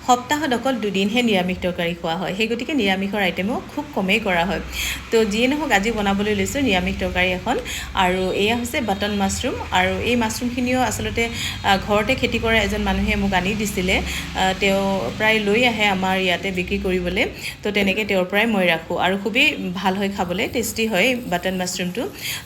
সপ্তাহত অকল দুদিনহে নিৰামিষ তৰকাৰী খোৱা হয় সেই গতিকে নিৰামিষৰ আইটেমো খুব কমেই কৰা হয় তো যিয়ে নহওক আজি বনাবলৈ লৈছোঁ নিৰামিষ তৰকাৰী এখন আৰু এয়া হৈছে বাটন মাছৰুম আৰু এই মাছৰুমখিনিও আচলতে ঘৰতে খেতি কৰা এজন মানুহে মোক আনি দিছিলে তেওঁ প্ৰায় লৈ আহে আমাৰ ইয়াতে বিক্ৰী কৰিবলৈ তো তেনেকৈ তেওঁৰ পৰাই মই ৰাখোঁ আৰু খুবেই ভাল হয় খাবলৈ টেষ্টি হয় বাটন মাছৰুমটো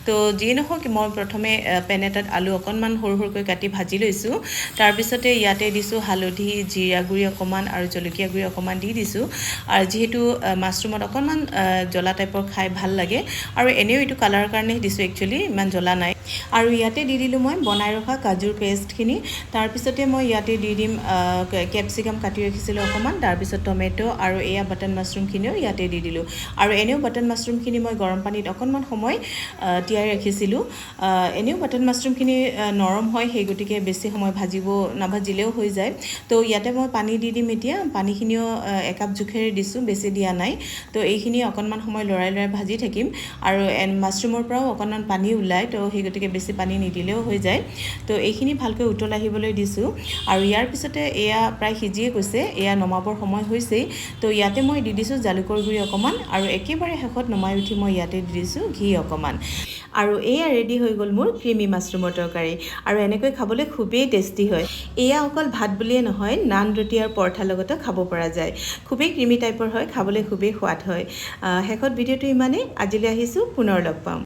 তো যিয়ে নহওক মই প্ৰথমে পেন এটাত আলু অকণমান সৰু সৰুকৈ কাটি ভাজি লৈছোঁ তাৰপিছতে ইয়াতে দিছোঁ হালধি জিৰা গুড়ি অকণমান আৰু জলকীয়া গুড়ি অকণমান দি দিছোঁ আৰু যিহেতু মাছৰুমত অকণমান জ্বলা টাইপৰ খাই ভাল লাগে আৰু এনেও এইটো কালাৰৰ কাৰণে দিছোঁ একচুৱেলি ইমান জ্বলা নাই আৰু ইয়াতে দি দিলোঁ মই বনাই ৰখা কাজুৰ পেষ্টখিনি তাৰপিছতে মই ইয়াতে দি দিম কেপচিকাম কাটি ৰাখিছিলোঁ অকণমান তাৰপিছত টমেটো আৰু এয়া বাটন মাছৰুমখিনিও ইয়াতে দি দিলোঁ আৰু এনেও বাটন মাছৰুমখিনি মই গৰম পানীত অকণমান সময় তিয়াই ৰাখিছিলোঁ এনেও বাটন মাছৰুমখিনি নৰম হয় সেই গতিকে বেছি সময় নাভাজিলেও হৈ যায় তো ইয়াতে মই পানী দি দিম এতিয়া পানীখিনিও একাপ জোখেৰে দিছোঁ বেছি দিয়া নাই তো এইখিনি অকণমান সময় লৰাই ভাজি থাকিম আৰু মাছৰুমৰ পৰাও অকণমান পানী ওলায় তো সেই গতিকে বেছি পানী নিদিলেও হৈ যায় তো এইখিনি ভালকৈ উতল আহিবলৈ দিছোঁ আৰু ইয়াৰ পিছতে এয়া প্ৰায় সিজিয়ে গৈছে এয়া নমাবৰ সময় হৈছেই তো ইয়াতে মই দি দিছোঁ জালুকৰ গুড়ি অকণমান আৰু একেবাৰে শেষত নমাই উঠি মই ইয়াতে দি দিছোঁ ঘি অকণমান আৰু এয়া ৰেডি হৈ গ'ল মোৰ ক্ৰিমি মাছৰুমৰ তৰকাৰী আৰু এনেকৈ খাবলৈ খুবেই টেষ্টি হয় এয়া অকল ভাত বুলিয়ে নহয় নান ৰুটি আৰু পৰঠাৰ লগতো খাব পৰা যায় খুবেই ক্ৰিমি টাইপৰ হয় খাবলৈ খুবেই সোৱাদ হয় শেষত ভিডিঅ'টো ইমানেই আজিলৈ আহিছোঁ পুনৰ লগ পাম